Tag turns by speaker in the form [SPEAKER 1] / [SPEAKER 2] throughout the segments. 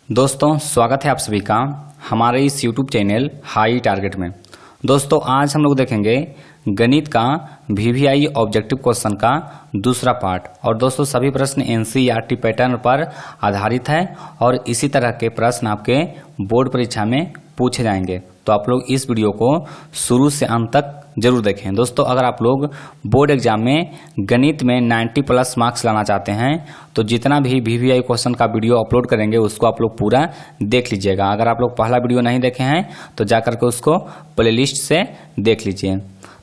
[SPEAKER 1] दोस्तों स्वागत है आप सभी का हमारे इस YouTube चैनल हाई टारगेट में। दोस्तों आज हम लोग देखेंगे गणित का VVI ऑब्जेक्टिव क्वेश्चन का दूसरा पार्ट। और दोस्तों सभी प्रश्न NCERT पैटर्न पर आधारित है और इसी तरह के प्रश्न आपके बोर्ड परीक्षा में पूछे जाएंगे। तो आप लोग इस वीडियो को शुरू से अंत तक जरूर देखें। दोस्तों अगर आप लोग बोर्ड एग्जाम में गणित में 90+ मार्क्स लाना चाहते हैं तो जितना भी VVI क्वेश्चन का वीडियो अपलोड करेंगे उसको आप लोग पूरा देख लीजिएगा। अगर आप लोग पहला वीडियो नहीं देखे हैं तो जाकर के उसको प्लेलिस्ट से देख लीजिए।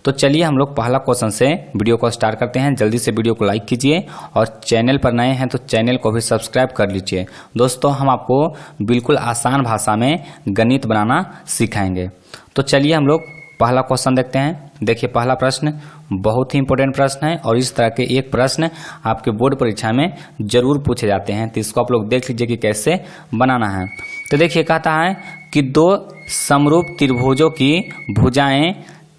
[SPEAKER 1] तो चलिए हम लोग पहला क्वेश्चन से वीडियो को स्टार्ट करते हैं। जल्दी से वीडियो को लाइक कीजिए और चैनल पर नए हैं तो चैनल को भी सब्सक्राइब कर लीजिए। दोस्तों हम आपको बिल्कुल आसान भाषा में गणित बनाना सिखाएंगे। तो चलिए हम लोग पहला क्वेश्चन देखते हैं। देखिए पहला प्रश्न बहुत ही इंपॉर्टेंट प्रश्न है और इस तरह के एक प्रश्न आपके बोर्ड परीक्षा में जरूर पूछे जाते हैं। तो इसको आप लोग देख लीजिए कि कैसे बनाना है। तो देखिए कहता है कि दो समरूप त्रिभुजों की भुजाएं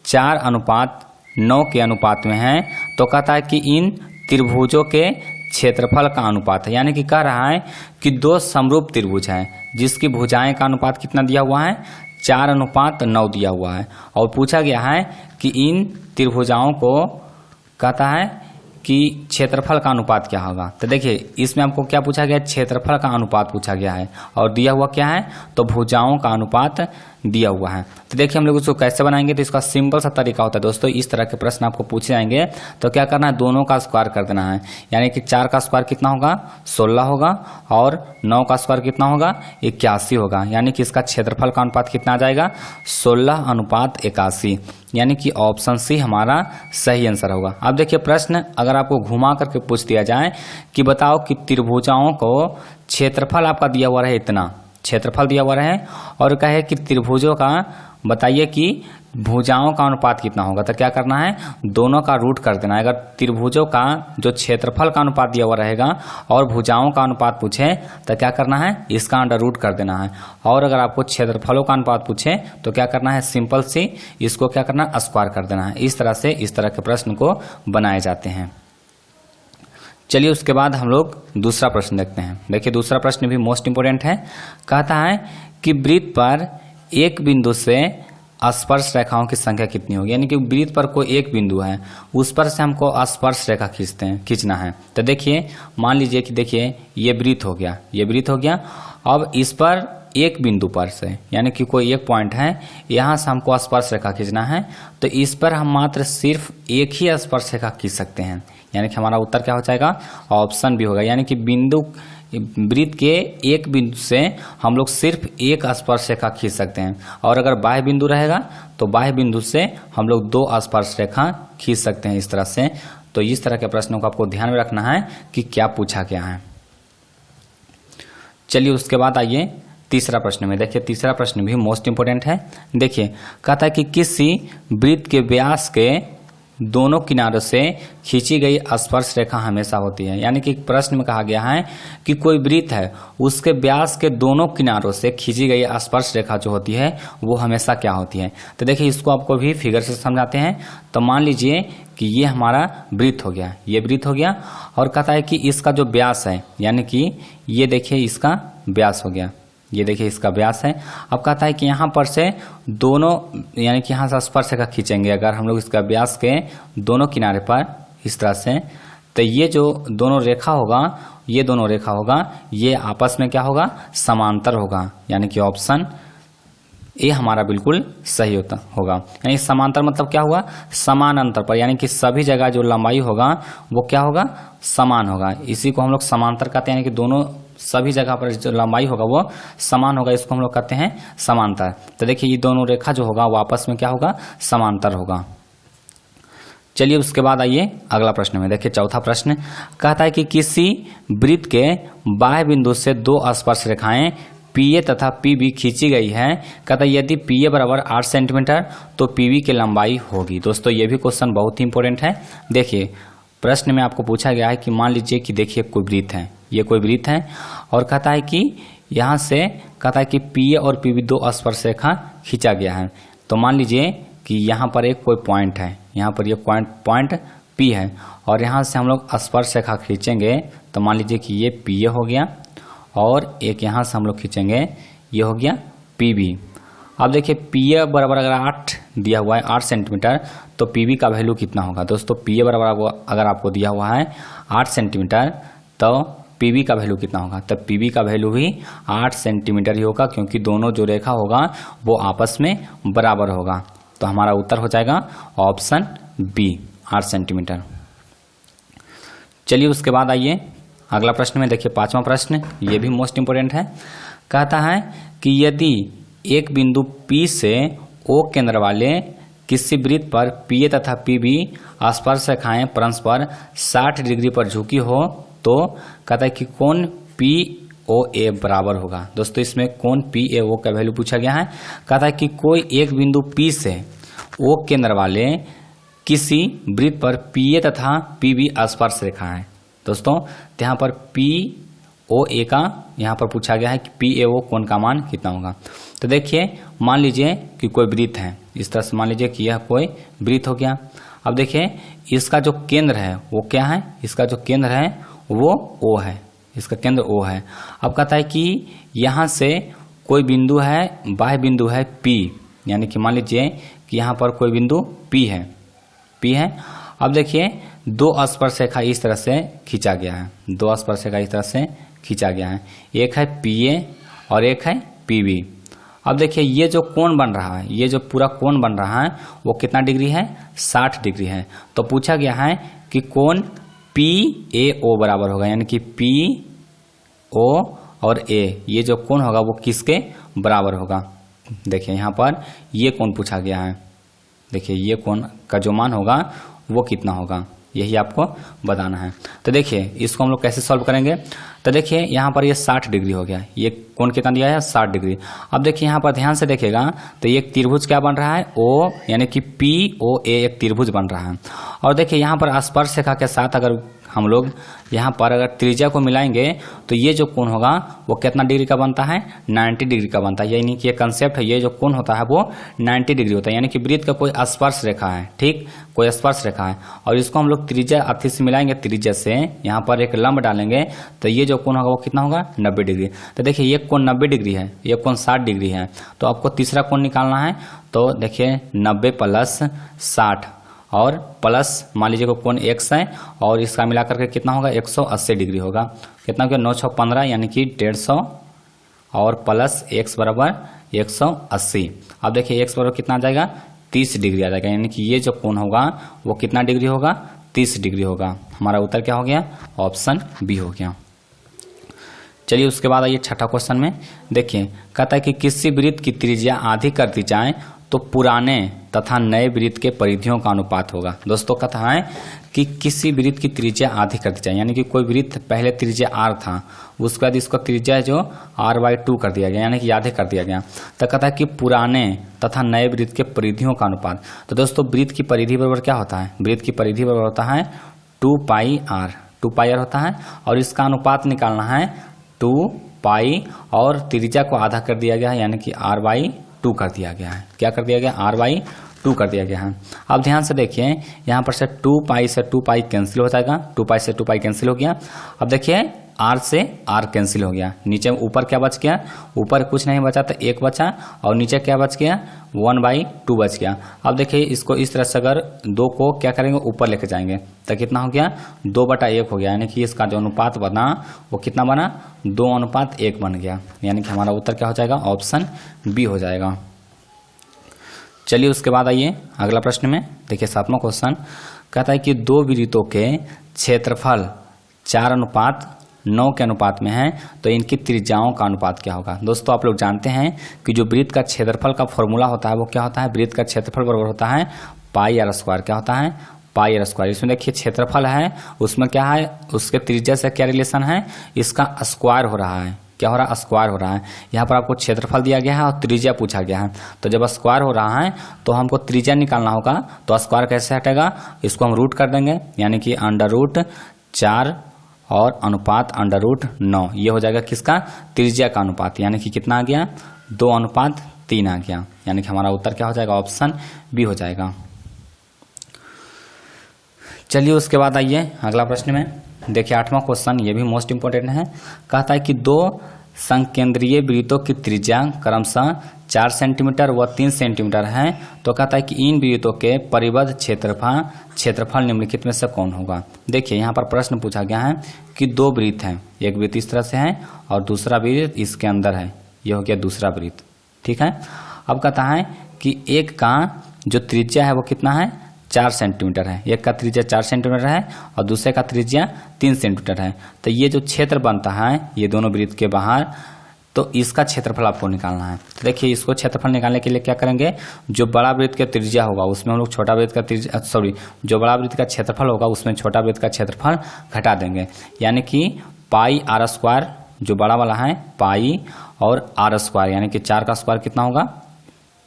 [SPEAKER 1] 4:9 के अनुपात में हैं। तो कहता है कि इन त्रिभुजों के क्षेत्रफल का अनुपात है, यानी कि कह रहा है कि दो समरूप त्रिभुज हैं जिसकी भुजाएं का अनुपात कितना दिया हुआ है 4:9 दिया हुआ है। और पूछा गया है कि इन त्रिभुजाओं को कहता है कि क्षेत्रफल का अनुपात क्या होगा। तो देखिए इसमें हमको क्या पूछा गया, क्षेत्रफल का अनुपात पूछा गया है और दिया हुआ क्या है तो भुजाओं का अनुपात दिया हुआ है। तो देखिए हम लोग उसको कैसे बनाएंगे। तो इसका सिंपल सा तरीका होता है दोस्तों, इस तरह के प्रश्न आपको पूछे जाएंगे तो क्या करना है दोनों का स्क्वायर कर देना है। यानी कि 4 का स्क्वायर कितना होगा 16 होगा और 9 का स्क्वायर कितना होगा 81 होगा। यानी कि इसका क्षेत्रफल का अनुपात कितना आ जाएगा 16:81। यानी कि ऑप्शन सी हमारा सही आंसर होगा। अब देखिए प्रश्न अगर आपको घुमा करके पूछ दिया जाए कि बताओ कि त्रिभुजाओं को क्षेत्रफल आपका दिया हुआ रहे, इतना क्षेत्रफल दिया हुआ रहे और कहे कि त्रिभुजों का बताइए कि भुजाओं का अनुपात कितना होगा। तो क्या करना है दोनों का रूट कर देना है। अगर त्रिभुजों का जो क्षेत्रफल का अनुपात दिया हुआ रहेगा और भुजाओं का अनुपात पूछे तो क्या करना है इसका अंडर रूट कर देना है। और अगर आपको क्षेत्रफलों का अनुपात पूछे तो क्या करना है सिंपल सी इसको क्या करना है स्क्वायर कर देना है। इस तरह से इस तरह के प्रश्न को बनाए जाते हैं। चलिए उसके बाद हम लोग दूसरा प्रश्न देखते हैं। देखिए दूसरा प्रश्न भी मोस्ट इंपोर्टेंट है। कहता है कि वृत्त पर एक बिंदु से स्पर्श रेखाओं की संख्या कितनी होगी। यानी कि वृत्त पर कोई एक बिंदु है उस पर से हमको स्पर्श रेखा खींचना है। तो देखिए मान लीजिए कि देखिए ये वृत्त हो गया, ये वृत्त हो गया। अब इस पर एक बिंदु पर से यानी कि कोई एक पॉइंट है यहाँ से हमको स्पर्श रेखा खींचना है। तो इस पर हम मात्र सिर्फ एक ही स्पर्श रेखा खींच सकते हैं। यानी कि हमारा उत्तर क्या हो जाएगा ऑप्शन बी होगा। यानी कि बिंदु वृत्त के एक बिंदु से हम लोग सिर्फ एक स्पर्श रेखा खींच सकते हैं और अगर बाह्य बिंदु रहेगा तो बाह्य बिंदु से हम लोग 2 स्पर्श रेखा खींच सकते हैं इस तरह से। तो इस तरह के प्रश्नों को आपको ध्यान में रखना है कि क्या पूछा गया है। चलिए उसके बाद आइए तीसरा प्रश्न में। देखिए तीसरा प्रश्न भी मोस्ट इंपोर्टेंट है। देखिए कहता है कि किसी वृत्त के व्यास के दोनों किनारों से खींची गई स्पर्श रेखा हमेशा होती है। यानी कि प्रश्न में कहा गया है कि कोई वृत्त है उसके व्यास के दोनों किनारों से खींची गई स्पर्श रेखा जो होती है वो हमेशा क्या होती है। तो देखिए इसको आपको भी फिगर से समझाते हैं। तो मान लीजिए कि ये हमारा वृत्त हो गया, ये वृत्त हो गया और कहता है कि इसका जो व्यास है यानी कि ये देखिए इसका व्यास हो गया, ये देखिए इसका व्यास है। अब कहता है कि यहाँ पर से दोनों यानी कि यहाँ से स्पर्श रेखा खींचेंगे अगर हम लोग इसका व्यास के दोनों किनारे पर इस तरह से। तो ये जो दोनों रेखा होगा ये दोनों रेखा होगा ये आपस में क्या होगा समांतर होगा। यानी कि ऑप्शन ये हमारा बिल्कुल सही होगा। यानी समांतर मतलब क्या हुआ समान अंतर पर, यानी कि सभी जगह जो लंबाई होगा वो क्या होगा समान होगा। इसी को हम लोग समांतर कहते हैं। यानी कि दोनों सभी जगह पर जो लंबाई होगा वो समान होगा, इसको हम लोग कहते हैं समांतर। तो देखिए ये दोनों रेखा जो होगा वो आपस में क्या होगा समांतर होगा। चलिए उसके बाद आइए अगला प्रश्न में। देखिए चौथा प्रश्न कहता है कि किसी वृत्त के बाह्य बिंदु से 2 स्पर्श रेखाएं PA तथा PB खींची गई है। कहता है यदि PA बराबर 8 सेंटीमीटर तो PB की लंबाई होगी। दोस्तों ये भी क्वेश्चन बहुत ही इंपॉर्टेंट है। देखिए प्रश्न में आपको पूछा गया है कि मान लीजिए कि देखिए कोई वृत्त है, ये कोई वृत्त है और कहता है कि यहाँ से कहता है कि PA और PB 2 स्पर्श रेखा खींचा गया है। तो मान लीजिए कि यहाँ पर एक कोई पॉइंट है, यहाँ पर ये पॉइंट P है और यहाँ से हम लोग स्पर्श रेखा खींचेंगे। तो मान लीजिए कि ये PA हो गया और एक यहाँ से हम लोग खींचेंगे, ये हो गया PB। अब देखिए PA बराबर अगर 8 दिया हुआ है 8 सेंटीमीटर, तो PB का वैल्यू कितना होगा दोस्तों। PA बराबर अगर आपको दिया हुआ है 8 सेंटीमीटर, तो PB का वैल्यू कितना होगा। तब PB का वैल्यू भी 8 सेंटीमीटर ही होगा, क्योंकि दोनों जो रेखा होगा वो आपस में बराबर होगा। तो हमारा उत्तर हो जाएगा ऑप्शन B 8 सेंटीमीटर। चलिए उसके बाद आइए अगला प्रश्न में देखिए 5वां प्रश्न, ये भी मोस्ट इंपोर्टेंट है। कहता है कि यदि एक बिंदु P से O केंद्र वाले किसी वृत्त पर PA तथा PB स्पर्श रेखाएं परस्पर 60 डिग्री पर झुकी हो, तो कहता है कि कोण POA बराबर होगा। दोस्तों इसमें कोण PAO का वैल्यू पूछा गया है। कहता है कि कोई एक बिंदु P से O केंद्र वाले किसी वृत्त पर PA तथा PB स्पर्श रेखा है। दोस्तों यहाँ पर POA का यहाँ पर पूछा गया है कि PAO कोण का मान कितना होगा। तो देखिए मान लीजिए कि कोई वृत्त है, इस तरह से मान लीजिए कि यह कोई वृत्त हो गया। अब देखिए इसका जो केंद्र है वो क्या है, इसका जो केंद्र है वो O है, इसका केंद्र O है। अब कहता है कि यहाँ से कोई बिंदु है, बाह्य बिंदु है P, यानी कि मान लीजिए कि यहाँ पर कोई बिंदु P है। अब देखिए दो स्पर्श रेखा इस तरह से खींचा गया है, दो स्पर्श रेखा इस तरह से खींचा गया है, एक है PA और एक है PB। अब देखिए ये जो कोण बन रहा है, ये जो पूरा कोण बन रहा है वो कितना डिग्री है, 60 डिग्री है। तो पूछा गया है कि कोण PAO बराबर होगा, यानी कि PO और A ये जो कोण होगा वो किसके बराबर होगा। देखिए यहाँ पर ये कोण पूछा गया है, देखिए ये कोण का जो मान होगा वो कितना होगा, यही आपको बताना है। तो देखिए इसको हम लोग कैसे सॉल्व करेंगे। तो देखिए यहाँ पर ये 60 डिग्री हो गया, ये कोण कितना दिया है, 60 डिग्री। अब देखिए यहाँ पर ध्यान से देखिएगा तो ये एक त्रिभुज क्या बन रहा है, O यानी कि POA एक त्रिभुज बन रहा है। और देखिए यहाँ पर स्पर्श रेखा के साथ अगर हम लोग यहाँ पर अगर त्रिज्या को मिलाएंगे तो ये जो कोण होगा वो कितना डिग्री का बनता है, 90 डिग्री का बनता है। यानी कि ये कंसेप्ट है, ये जो कोण होता है वो 90 डिग्री होता है। यानी कि वृत्त का कोई स्पर्श रेखा है, ठीक, कोई स्पर्श रेखा है, और इसको हम लोग त्रिज्या अथी से मिलाएंगे, त्रिज्या से यहाँ पर एक लंब डालेंगे तो ये जो कोण होगा वो कितना होगा, 90 डिग्री। तो देखिए ये कोण 90 डिग्री है, ये कोण 60 डिग्री है। तो आपको तीसरा कोण निकालना है। तो देखिए 90 प्लस 60 और प्लस मान लीजिए कोण x है, और इसका मिलाकर के कितना होगा, 180 डिग्री होगा। कितना हो गया, 9 6 15 यानी कि 150 और प्लस x बराबर 180। अब देखिए x बराबर कितना आ जाएगा, 30 डिग्री आ जाएगा। यानी कि ये जो कोण होगा वो कितना डिग्री होगा, 30 डिग्री होगा। हमारा उत्तर क्या हो गया, ऑप्शन B हो गया। चलिए उसके बाद आइए छठा क्वेश्चन में। देखिए कहता है कि किसी वृत्त की त्रिज्या आधी कर दी जाए तो पुराने तथा नए वृत्त के परिधियों का अनुपात होगा। दोस्तों कहता है कि किसी वृत्त की त्रिज्या आधी कर दी जाए, यानी कि कोई वृत्त पहले त्रिज्या r था, उसके बाद इसको त्रिज्या जो r/2 कर दिया गया, यानी कि आधे कर दिया गया। तो कहता है कि पुराने तथा नए वृत्त के परिधियों का अनुपात। तो दोस्तों वृत्त की परिधि बराबर क्या होता है, वृत्त की परिधि बराबर होता है 2πr होता है, और इसका अनुपात निकालना है 2π और त्रिज्या को आधा कर दिया गया है, यानी कि r/2 कर दिया गया है। क्या कर दिया गया, r/2 कर दिया गया है। अब ध्यान से देखिए यहाँ पर से 2π से 2π कैंसिल हो जाएगा, 2π से 2π कैंसिल हो गया। अब देखिए r से r कैंसिल हो गया, नीचे ऊपर क्या बच गया, ऊपर कुछ नहीं बचा तो 1 बचा, और नीचे क्या बच गया, 1/2 बच गया। अब देखिए इसको इस तरह से अगर 2 को क्या करेंगे, ऊपर लेके जाएंगे तो कितना हो गया, 2/1 हो गया। यानी कि इसका जो अनुपात बना वो कितना बना, 2:1 बन गया। यानी कि हमारा उत्तर क्या हो जाएगा, ऑप्शन B हो जाएगा। चलिए उसके बाद आइए अगला प्रश्न में। देखिए 7वां क्वेश्चन कहता है कि दो वृत्तों के क्षेत्रफल 4:9 के अनुपात में है, तो इनकी त्रिज्याओं का अनुपात क्या होगा। दोस्तों आप लोग जानते हैं कि जो वृत्त का क्षेत्रफल का फॉर्मूला होता है वो क्या होता है, वृत्त का क्षेत्रफल बराबर होता है πr²। क्या होता है, πr²। इसमें देखिए क्षेत्रफल है, उसमें क्या है, उसके त्रिज्या से क्या रिलेशन है, इसका स्क्वायर हो रहा है। क्या हो रहा है, स्क्वायर हो रहा है। यहाँ पर आपको क्षेत्रफल दिया गया है और त्रिज्या पूछा गया है। तो जब स्क्वायर हो रहा है तो हमको त्रिज्या निकालना होगा। तो स्क्वायर कैसे हटेगा, इसको हम रूट कर देंगे, यानी कि √4 और अनुपात √9, ये हो जाएगा किसका, त्रिज्या का अनुपात। यानी कि कितना आ गया, 2:3 आ गया। यानी कि हमारा उत्तर क्या हो जाएगा, ऑप्शन B हो जाएगा। चलिए उसके बाद आइए अगला प्रश्न में। देखिए 8वां क्वेश्चन, ये भी मोस्ट इंपोर्टेंट है। कहता है कि दो संकेंद्रीय वृत्तों की त्रिज्या क्रमशः 4 सेंटीमीटर व 3 सेंटीमीटर है, तो कहता है कि इन वृत्तों के परिबद्ध क्षेत्रफल निम्नलिखित में से कौन होगा। देखिए यहाँ पर प्रश्न पूछा गया है कि दो वृत्त हैं, एक वृत्त इस तरह से है और दूसरा वृत्त इसके अंदर है, यह हो गया दूसरा वृत्त। ठीक है, अब कहता है कि एक का जो त्रिज्या है वो कितना है, 4 सेंटीमीटर है। एक का त्रिज्या 4 सेंटीमीटर है और दूसरे का त्रिज्या 3 सेंटीमीटर है। तो ये जो क्षेत्र बनता है ये दोनों वृत्त के बाहर, तो इसका क्षेत्रफल आपको निकालना है। तो देखिए इसको क्षेत्रफल निकालने के लिए क्या करेंगे, जो बड़ा वृत्त का त्रिज्या होगा उसमें हम लोग छोटा वृत्त का त्रिज्या जो बड़ा वृत्त का क्षेत्रफल होगा उसमें छोटा वृत्त का क्षेत्रफल घटा देंगे, यानी कि पाई आर स्क्वायर जो बड़ा वाला है पाई और आर स्क्वायर, यानी कि 4 का स्क्वायर कितना होगा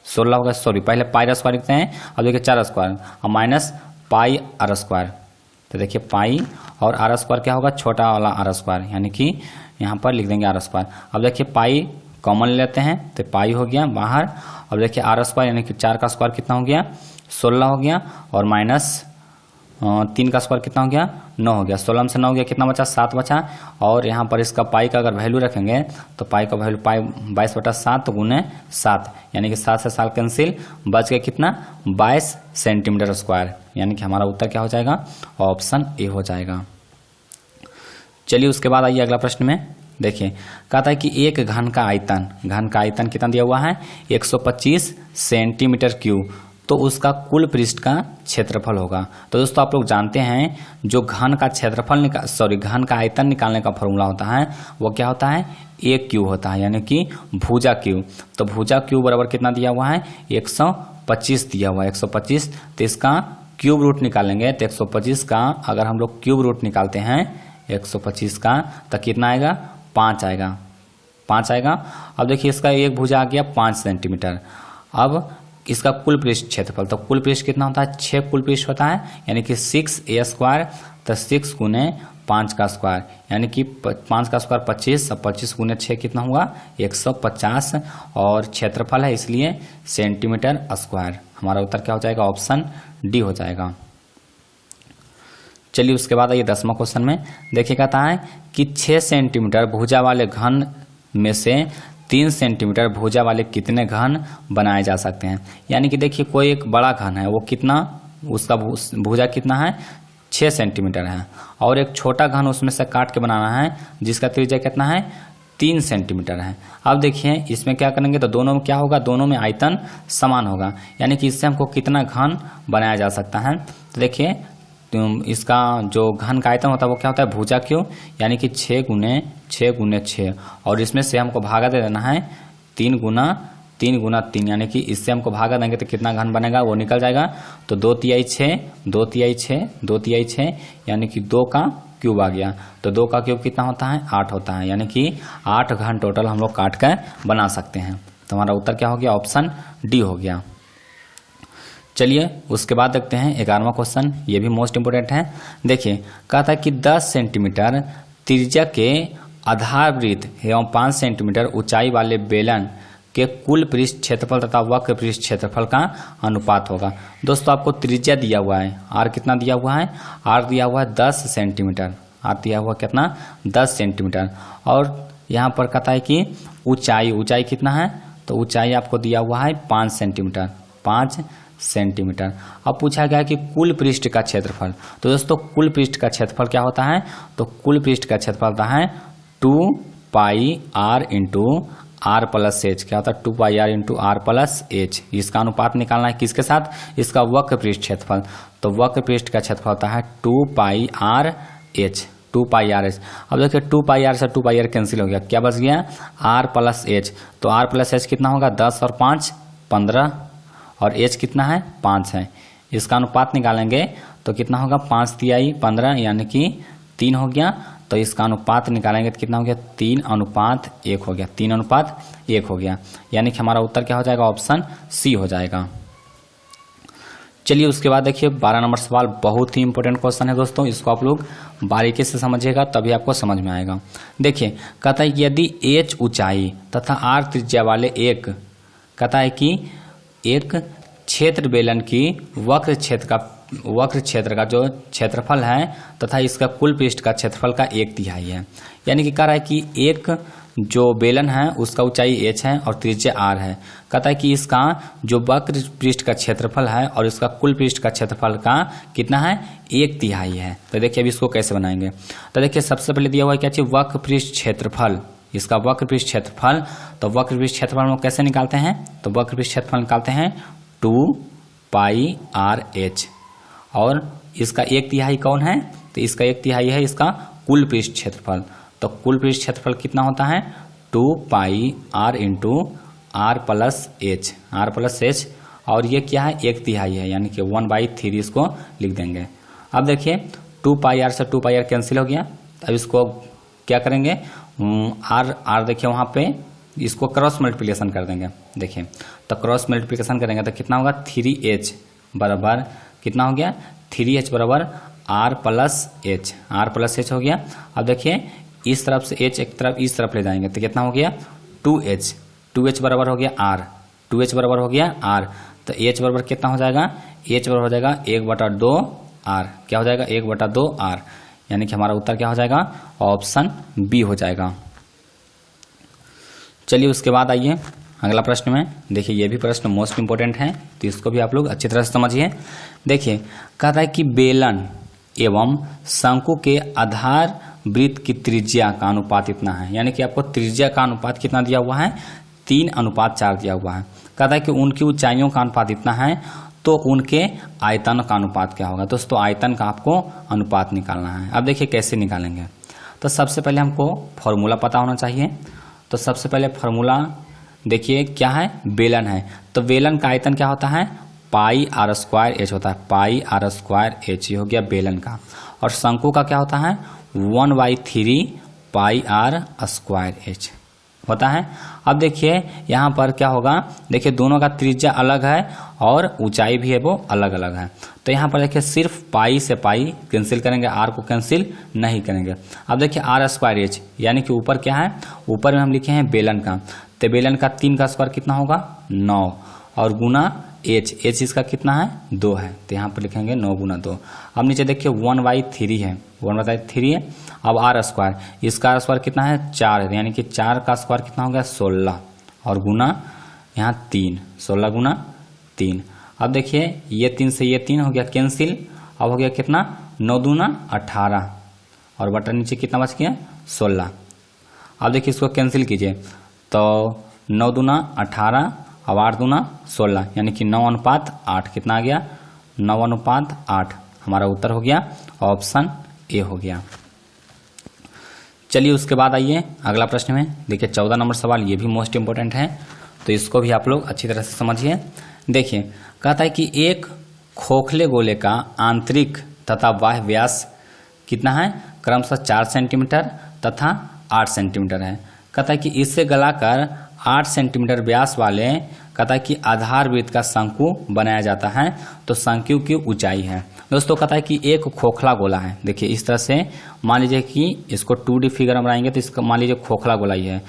[SPEAKER 1] 16 होगा। पहले पाई आर स्क्वायर लिखते हैं, अब देखिए 4 स्क्वायर और माइनस पाई आर स्क्वायर। तो देखिए पाई और आर स्क्वायर क्या होगा, छोटा वाला आर स्क्वायर, यानी कि यहाँ पर लिख देंगे आर स्क्वायर। अब देखिए पाई कॉमन ले लेते हैं तो पाई हो गया बाहर, अब देखिए आर स्क्वायर यानी कि 4 का स्क्वायर कितना हो गया 16 हो गया और माइनस 3 का स्क्वायर कितना हो गया 9 हो गया। 16 में से 9 हो गया, कितना बचा 7 बचा। और यहाँ पर इसका पाई का अगर वैल्यू रखेंगे तो पाई का वैल्यू पाई 22/7 गुने 7, यानी कि 7 से 7 कैंसिल, बच गया कितना 22 सेंटीमीटर स्क्वायर, यानी कि हमारा उत्तर क्या हो जाएगा ऑप्शन ए हो जाएगा। चलिए उसके बाद आइए अगला प्रश्न में। देखिए कहता है कि एक घन का आयतन कितना दिया हुआ है 125 सेंटीमीटर क्यूब, तो उसका कुल पृष्ठ का क्षेत्रफल होगा। तो दोस्तों आप लोग जानते हैं जो घन का आयतन निकालने का फॉर्मूला होता है वो क्या होता है ए क्यू होता है, यानी कि भुजा क्यू। तो भुजा क्यू बराबर कितना दिया हुआ है 125 दिया हुआ है 125। तो इसका क्यूब रूट निकालेंगे तो 125 का अगर हम लोग क्यूब रूट निकालते हैं 125 का तो कितना आएगा 5 आएगा। अब देखिए इसका एक भुजा आ गया 5 सेंटीमीटर। अब इसका कुल पृष्ठ क्षेत्रफल, तो कुल पृष्ठ कितना होता है 6 कुल पृष्ठ होता है, यानी कि 6a स्क्वायर, तो 6 गुने 5 का स्क्वायर, यानी कि 5 का स्क्वायर 25 और 25 गुने 6 कितना हुआ 150 और क्षेत्रफल है इसलिए सेंटीमीटर स्क्वायर। हमारा उत्तर क्या हो जाएगा ऑप्शन डी हो जाएगा। चलिए उसके बाद आइए 10वां क्वेश्चन में। देखिए कहता है कि 6 सेंटीमीटर भुजा वाले घन में से 3 सेंटीमीटर भुजा वाले कितने घन बनाए जा सकते हैं। यानी कि देखिए कोई एक बड़ा घन है वो कितना, उसका भुजा कितना है 6 सेंटीमीटर है, और एक छोटा घन उसमें से काट के बनाना है जिसका त्रिज्या कितना है 3 सेंटीमीटर है। अब देखिए इसमें क्या करेंगे तो दोनों में क्या होगा, दोनों में आयतन समान होगा, यानी कि इससे हमको कितना घन बनाया जा सकता है। तो देखिए इसका जो घन का आयतन होता है वो क्या होता है भुजा क्यू, यानी कि 6 गुने 6 और इसमें से हमको भागा दे देना है 3 गुना 3, यानी कि इससे हमको भागा देंगे तो कितना घन बनेगा वो निकल जाएगा। तो 2 तिहाई 6, यानी कि 2 का क्यूब आ गया। तो 2 का क्यूब कितना होता है 8 होता है, यानी कि 8 घन टोटल हम लोग काट कर बना सकते हैं। तो हमारा उत्तर क्या हो गया ऑप्शन डी हो गया। चलिए उसके बाद देखते हैं 11वां क्वेश्चन, ये भी मोस्ट इंपोर्टेंट है। देखिए कहता है कि 10 सेंटीमीटर त्रिज्या के आधार वृत्त एवं 5 सेंटीमीटर ऊंचाई वाले बेलन के कुल पृष्ठ क्षेत्रफल तथा वक्र पृष्ठ क्षेत्रफल का अनुपात होगा। दोस्तों आपको त्रिज्या दिया हुआ है, आर कितना दिया हुआ है, आर दिया हुआ है 10 सेंटीमीटर, आर दिया हुआ कितना 10 सेंटीमीटर, और यहाँ पर कहता है कि ऊंचाई कितना है, तो ऊंचाई आपको दिया हुआ है 5 सेंटीमीटर। अब पूछा गया कि कुल पृष्ठ का क्षेत्रफल। तो दोस्तों कुल पृष्ठ का क्षेत्रफल क्या होता है, तो कुल पृष्ठ का क्षेत्रफल होता है 2 pi R into R plus H. क्या होता है 2 pi R into R plus H. इसका अनुपात निकालना है किसके साथ, इसका वक्र पृष्ठ क्षेत्रफल। तो वक्र पृष्ठ का क्षेत्रफल होता है 2 pi R H, 2 pi R H. अब देखिए 2 पाई आर से 2 पाई आर कैंसिल हो गया, क्या बच गया आर प्लस एच। तो आर प्लस एच कितना होगा 10 और 5 15, और एच कितना है 5 है। इसका अनुपात निकालेंगे तो कितना होगा 5 तिहाई 15, यानी कि 3 हो गया। तो इसका अनुपात निकालेंगे तो कितना हो गया 3:1 हो गया, 3:1 हो गया, यानी कि हमारा उत्तर क्या हो जाएगा ऑप्शन सी हो जाएगा। चलिए उसके बाद देखिए 12 नंबर सवाल, बहुत ही इंपॉर्टेंट क्वेश्चन है दोस्तों, इसको आप लोग बारीकी से समझिएगा तभी आपको समझ में आएगा। देखिए कहता है यदि एच ऊंचाई तथा आर त्रिज्या वाले कहता है कि एक क्षेत्र बेलन की वक्र क्षेत्र का जो क्षेत्रफल है तथा इसका कुल पृष्ठ का क्षेत्रफल का 1/3 है। यानी कि कह रहा है कि एक जो बेलन है उसका ऊंचाई h है और त्रिज्या r है। कहता है कि इसका जो वक्र पृष्ठ का क्षेत्रफल है और इसका कुल पृष्ठ का क्षेत्रफल का कितना है, 1/3 है। तो देखिए अब इसको कैसे बनाएंगे। तो देखिए सबसे पहले दिया हुआ है क्या चीज, वक्र पृष्ठ क्षेत्रफल, इसका वक्र पृष्ठ क्षेत्रफल। तो वक्र पृष्ठ क्षेत्रफल हम कैसे निकालते हैं, तो वक्र पृष्ठ क्षेत्रफल निकालते हैं 2πrh और इसका 1/3 कौन है, तो इसका 1/3 है इसका कुल पृष्ठ क्षेत्रफल। तो कुल पृष्ठ क्षेत्रफल कितना होता है 2πr into r plus h और ये क्या है 1/3 है, यानी कि 1/3 इसको लिख देंगे। अब देखिए 2πr से 2πr कैंसिल हो गया। अब इसको क्या करेंगे, r देखिए वहाँ पे इसको क्रॉस मल्टीप्लिकेशन कर देंगे। देखिए तो क्रॉस मल्टीप्लिकेशन करेंगे तो कितना होगा 3h बराबर कितना हो गया 3h बराबर r प्लस h हो गया। अब देखिए इस तरफ से h एक तरफ इस तरफ ले जाएंगे तो कितना हो गया 2h बराबर हो गया r, 2h बराबर हो गया r। तो h बराबर कितना हो जाएगा, h बराबर हो जाएगा 1/2r, क्या हो जाएगा 1/2r, यानी कि हमारा उत्तर क्या हो जाएगा, ऑप्शन बी हो जाएगा। चलिए उसके बाद आइए अगला प्रश्न में। देखिए ये भी प्रश्न मोस्ट इंपोर्टेंट है तो इसको भी आप लोग अच्छी तरह से समझिए। देखिए कहता है कि बेलन एवं शंकु के आधार वृत्त की त्रिज्या का अनुपात इतना है, यानी कि आपको त्रिज्या का अनुपात कितना दिया हुआ है 3:4 दिया हुआ है। कहता है कि उनकी ऊंचाइयों का अनुपात इतना है तो उनके आयतन का अनुपात क्या होगा। दोस्तों आयतन का आपको अनुपात निकालना है। अब देखिए कैसे निकालेंगे, तो सबसे पहले हमको फॉर्मूला पता होना चाहिए। तो सबसे पहले फॉर्मूला देखिए क्या है, बेलन है तो बेलन का आयतन क्या होता है πr² होता है, πr² हो गया बेलन का। और शंकु का क्या होता है 1/3 πr² होता है। अब देखिए यहाँ पर क्या होगा, देखिए दोनों का त्रिज्या अलग है और ऊंचाई भी है वो अलग अलग है। तो यहाँ पर देखिए सिर्फ पाई से पाई कैंसिल करेंगे, r को कैंसिल नहीं करेंगे। अब देखिए r²h यानी कि ऊपर क्या है, ऊपर में हम लिखे हैं बेलन का, तो बेलन का 3 का स्क्वायर कितना होगा 9 और गुना h इसका कितना है 2 है, तो यहाँ पर लिखेंगे 9 गुना 2। अब नीचे देखिए 1/3 है, 1/3 है। अब r², इसका स्क्वायर कितना है 4 है, यानी कि 4 का स्क्वायर कितना हो गया 16 और गुना यहाँ 3, 16 गुना 3। अब देखिए ये 3 से ये 3 हो गया कैंसिल। अब हो गया कितना 9 दूना 18 और बटा नीचे कितना बच गया 16। अब देखिए इसको कैंसिल कीजिए तो 9 दूना 18 अब 8 दूना 16, यानी कि 9:8 कितना आ गया 9:8। हमारा उत्तर हो गया ऑप्शन ए हो गया। चलिए उसके बाद आइए अगला प्रश्न में। देखिए 14 नंबर सवाल, ये भी मोस्ट इंपोर्टेंट है तो इसको भी आप लोग अच्छी तरह से समझिए। देखिए कहता है कि एक खोखले गोले का आंतरिक तथा बाह्य व्यास कितना है, क्रमशः 4 सेंटीमीटर तथा 8 सेंटीमीटर है। कहता है कि इससे गलाकर 8 सेंटीमीटर व्यास वाले कहता है कि आधार वृत्त का शंकु बनाया जाता है तो शंकु की ऊंचाई है। दोस्तों कहता है कि एक खोखला गोला है, देखिए इस तरह से मान लीजिए कि इसको 2D फिगर में बनाएंगे तो इसका मान लीजिए खोखला गोला ही है,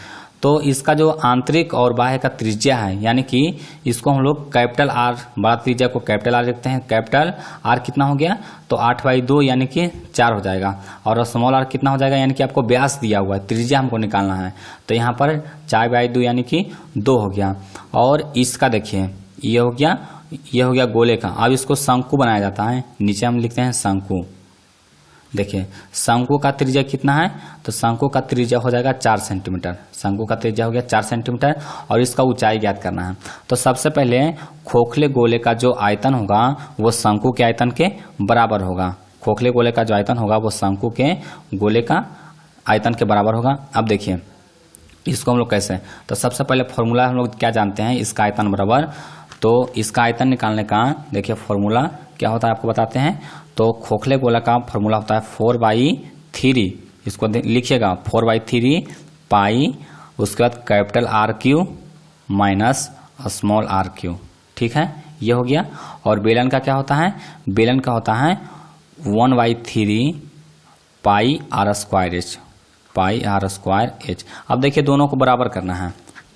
[SPEAKER 1] तो इसका जो आंतरिक और बाह्य का त्रिज्या है, यानी कि इसको हम लोग कैपिटल R, बड़ा त्रिज्या को कैपिटल R लिखते हैं। कैपिटल R कितना हो गया तो 8/2 यानी कि 4 हो जाएगा, और स्मॉल r कितना हो जाएगा, यानी कि आपको व्यास दिया हुआ है, त्रिज्या हमको निकालना है तो यहाँ पर 4/2 यानी कि 2 हो गया। और इसका देखिए ये हो गया गोले का। अब इसको शंकु बनाया जाता है, नीचे हम लिखते हैं शंकु। देखिए शंकु का त्रिज्या कितना है, तो शंकु का त्रिज्या हो जाएगा 4 सेंटीमीटर। शंकु का त्रिज्या हो गया 4 सेंटीमीटर और इसका ऊंचाई ज्ञात करना है। तो सबसे पहले खोखले गोले का जो आयतन होगा वो शंकु के आयतन के बराबर होगा। खोखले गोले का जो आयतन होगा वो शंकु के गोले का आयतन के बराबर होगा। अब देखिए इसको हम लोग कैसे, तो सबसे पहले फॉर्मूला हम लोग क्या जानते हैं, इसका आयतन बराबर, तो इसका आयतन निकालने का देखिए फॉर्मूला क्या होता है आपको बताते हैं। तो खोखले गोला का फॉर्मूला होता है 4/3, इसको लिखिएगा 4/3 पाई, उसके बाद capital R³ minus small r³, ठीक है ये हो गया। और बेलन का क्या होता है, बेलन का होता है 1/3 πr²h। अब देखिए दोनों को बराबर करना है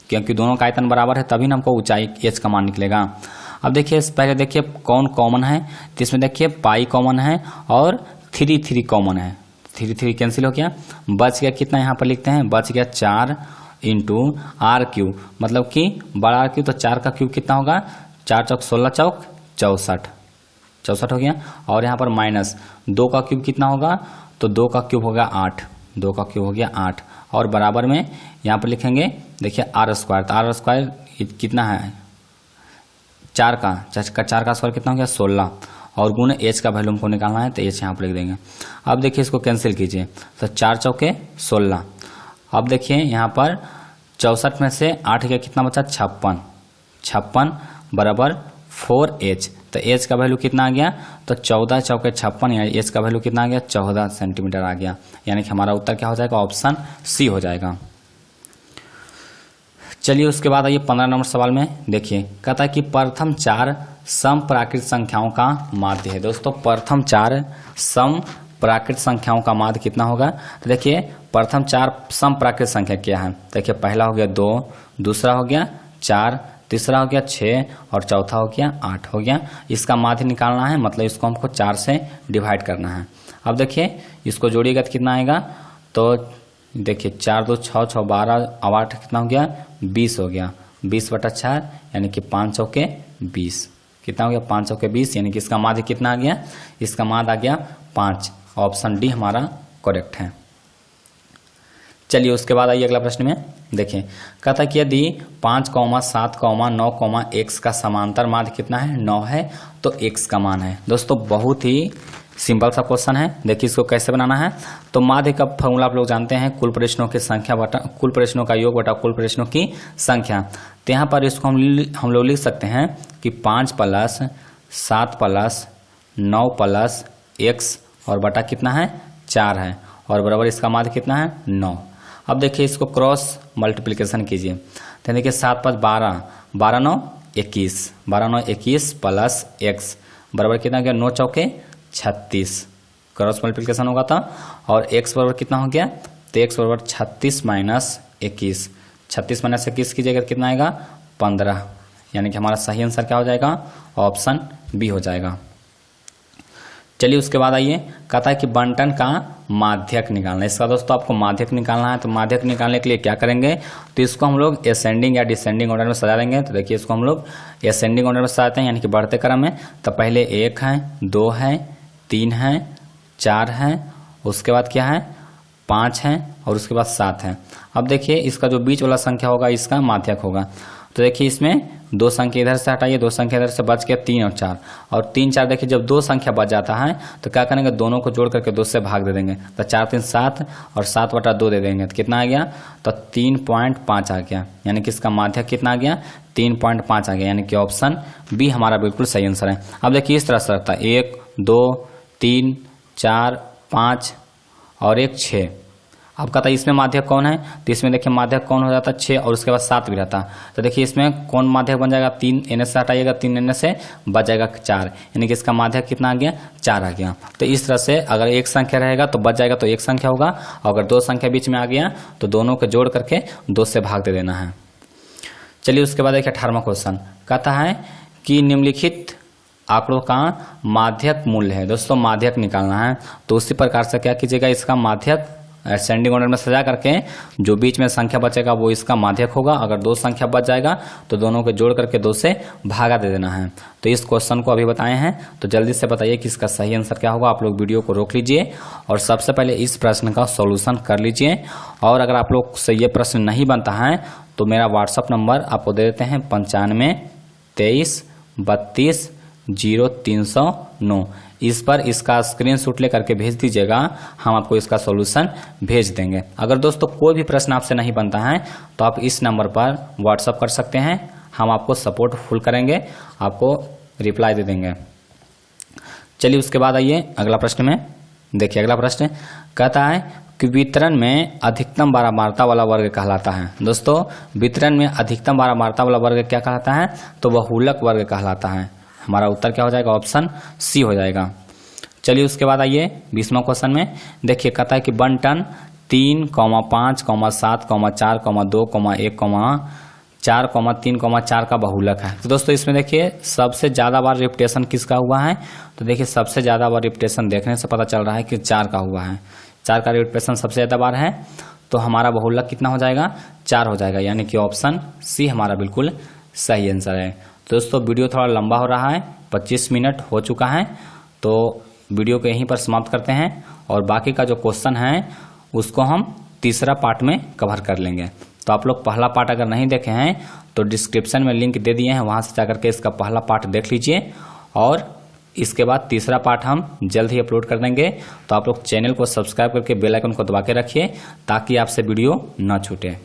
[SPEAKER 1] क्योंकि दोनों का आयतन बराबर है तभी ना हमको ऊंचाई h का मान निकलेगा। अब देखिए पहले देखिए कौन कॉमन है, तो इसमें देखिए पाई कॉमन है और 3 कॉमन है, 3 कैंसिल हो गया, बच गया कितना यहाँ पर लिखते हैं, बच गया 4 इंटू आर क्यूब, मतलब कि बड़ा आर क्यूब तो 4 का क्यूब कितना होगा, 4 चौक 16 चौक 64 हो गया। और यहाँ पर माइनस 2 का क्यूब कितना होगा, तो 2 का क्यूब हो गया 8, 2 का क्यूब हो गया 8। और बराबर में यहाँ पर लिखेंगे देखिए आर स्क्वायर, तो आर स्क्वायर कितना है 4 का स्क्वायर कितना हो गया 16, और गुण एच का वैल्यू हमको निकालना है तो एच यहाँ पर लिख देंगे। अब देखिए इसको कैंसिल कीजिए, तो 4 चौके 16। अब देखिए यहाँ पर 64 में से 8 का कितना बचा 56 बराबर 4h, तो एच का वैल्यू कितना आ गया, तो 14 चौके 56, यानी एच का वैल्यू कितना आ गया 14 सेंटीमीटर आ गया, यानी कि हमारा उत्तर क्या हो जाएगा, ऑप्शन सी हो जाएगा। चलिए उसके बाद आइए 15 नंबर सवाल में। देखिए कहता है कि प्रथम 4 सम प्राकृत संख्याओं का माध्य है। दोस्तों प्रथम 4 सम प्राकृत संख्याओं का माध्य कितना होगा, तो देखिए प्रथम 4 सम प्राकृत संख्या क्या है। देखिए पहला हो गया 2, दूसरा हो गया 4, तीसरा हो गया 6 और चौथा हो गया 8 हो गया। इसका माध्य निकालना है, मतलब इसको हमको 4 से डिवाइड करना है। अब देखिए इसको जोड़िएगा तो कितना आएगा, तो देखिए 4 2 6 6 12 और 8 कितना हो गया 20 हो गया, 20/4 यानी कि 5 चौके 20 कितना हो गया 5 चौके 20, यानी कि इसका माध्य कितना आ गया, इसका माध्य आ गया 5। ऑप्शन डी हमारा करेक्ट है। चलिए उसके बाद आइए अगला प्रश्न में। देखिए कहता है कि यदि 5, 7, 9, x का समांतर माध्य कितना है 9 है, तो x का मान है। दोस्तों बहुत ही सिंपल सा क्वेश्चन है। देखिए इसको कैसे बनाना है, तो माध्य का फॉर्मूला आप लोग जानते हैं, कुल प्रश्नों की संख्या बटा कुल प्रश्नों का योग बटा कुल प्रश्नों की संख्या। तो यहाँ पर इसको हम लोग लिख सकते हैं कि 5 + 7 + 9 + x और बटा कितना है 4 है, और बराबर इसका माध्य कितना है 9। अब देखिए इसको क्रॉस मल्टीप्लिकेशन कीजिए, तो देखिए 7 + 12, 12 9 21, 12 9 21 प्लस x बराबर कितना गया 9 चौके 36, क्रॉस मल्टीप्लिकेशन होगा था। और x बराबर कितना हो गया, तो x बराबर 36 - 21, 36 - 21 कीजिएगा कितना आएगा 15, यानी कि हमारा सही आंसर क्या हो जाएगा, ऑप्शन बी हो जाएगा। चलिए उसके बाद आइए कहता है कि बंटन का माध्यक निकालना है। इसका दोस्तों आपको माध्यक निकालना है, तो माध्यक निकालने के लिए क्या करेंगे, तो इसको हम लोग असेंडिंग या डिसेंडिंग ऑर्डर में सजा देंगे। तो देखिए इसको हम लोग असेंडिंग ऑर्डर में सजाते हैं, यानी कि बढ़ते क्रम में। तो पहले 1 है, 2 है, 3 है, 4 है, उसके बाद क्या है 5 है, और उसके बाद 7 है। अब देखिए इसका जो बीच वाला संख्या होगा इसका माध्यक होगा। तो देखिए इसमें 2 संख्या इधर से हटाइए, 2 संख्या इधर से बच गया 3 और 4, और 3 4 देखिए जब 2 संख्या बच जाता है तो क्या करेंगे, दोनों को जोड़ करके 2 से भाग दे देंगे। तो 4 3 7 और 7/2 दे देंगे, तो कितना आ गया, तो 3.5 आ गया, यानी कि इसका माध्यक कितना आ गया 3.5 आ गया, यानी कि ऑप्शन बी हमारा बिल्कुल सही आंसर है। अब देखिए इस तरह से रहता है 1 2 3 4 5 और 1 6। अब कहता है इसमें माध्यक कौन है, तो इसमें देखिए माध्यक कौन हो जाता है 6, और उसके बाद 7 भी रहता। तो देखिए इसमें कौन माध्यक बन जाएगा, 3 एन से हटाइएगा, 3 एन से बच जाएगा 4, यानी कि इसका माध्यक कितना आ गया 4 आ गया। तो इस तरह से अगर एक संख्या रहेगा तो बच जाएगा तो एक संख्या होगा, और अगर 2 संख्या बीच में आ गया तो दोनों को जोड़ करके 2 से भाग दे देना है। चलिए उसके बाद देखिए 18वां क्वेश्चन कहता है कि निम्नलिखित आंकड़ों का माध्यक मूल्य है। दोस्तों माध्यक निकालना है, तो उसी प्रकार से क्या कीजिएगा, इसका माध्यक असेंडिंग ऑर्डर में सजा करके जो बीच में संख्या बचेगा वो इसका माध्यक होगा। अगर 2 संख्या बच जाएगा तो दोनों को जोड़ करके 2 से भागा दे देना है। तो इस क्वेश्चन को अभी बताए हैं, तो जल्दी से बताइए कि इसका सही आंसर क्या होगा। आप लोग वीडियो को रोक लीजिए और सबसे पहले इस प्रश्न का सॉल्यूशन कर लीजिए। और अगर आप लोग से ये प्रश्न नहीं बनता है तो मेरा व्हाट्सअप नंबर आपको दे देते हैं 95 23 32 0309, इस पर इसका स्क्रीनशॉट लेकर के भेज दीजिएगा, हम आपको इसका सॉल्यूशन भेज देंगे। अगर दोस्तों कोई भी प्रश्न आपसे नहीं बनता है तो आप इस नंबर पर व्हाट्सअप कर सकते हैं, हम आपको सपोर्ट फुल करेंगे, आपको रिप्लाई दे देंगे। चलिए उसके बाद आइए अगला प्रश्न में। देखिए अगला प्रश्न कहता है कि वितरण में अधिकतम बारंबारता वाला वर्ग कहलाता है। दोस्तों वितरण में अधिकतम बारंबारता वाला वर्ग क्या कहलाता है, तो बहुलक वर्ग कहलाता है। हमारा उत्तर क्या हो जाएगा, ऑप्शन सी हो जाएगा। चलिए उसके बाद आइए 20वां क्वेश्चन में। देखिए कहता है कि बंटन 3, 5, 7, 4, 2, 1, 4, 3, 4 का बहुलक है। तो दोस्तों इसमें देखिए सबसे ज़्यादा बार रिपीटेशन किसका हुआ है, तो देखिए सबसे ज़्यादा बार रिपीटेशन देखने से पता चल रहा है कि 4 का हुआ है। 4 का रिपीटेशन सबसे ज़्यादा बार है। तो हमारा बहुलक कितना हो जाएगा, 4 हो जाएगा, यानी कि ऑप्शन सी हमारा बिल्कुल सही आंसर है। तो दोस्तों वीडियो थोड़ा लंबा हो रहा है, 25 मिनट हो चुका है, तो वीडियो को यहीं पर समाप्त करते हैं और बाकी का जो क्वेश्चन है उसको हम तीसरा पार्ट में कवर कर लेंगे। तो आप लोग पहला पार्ट अगर नहीं देखे हैं तो डिस्क्रिप्शन में लिंक दे दिए हैं, वहां से जाकर के इसका पहला पार्ट देख लीजिए और इसके बाद तीसरा पार्ट हम जल्द ही अपलोड कर देंगे। तो आप लोग चैनल को सब्सक्राइब करके बेल आइकन को दबा के रखिए ताकि आपसे वीडियो ना छूटे।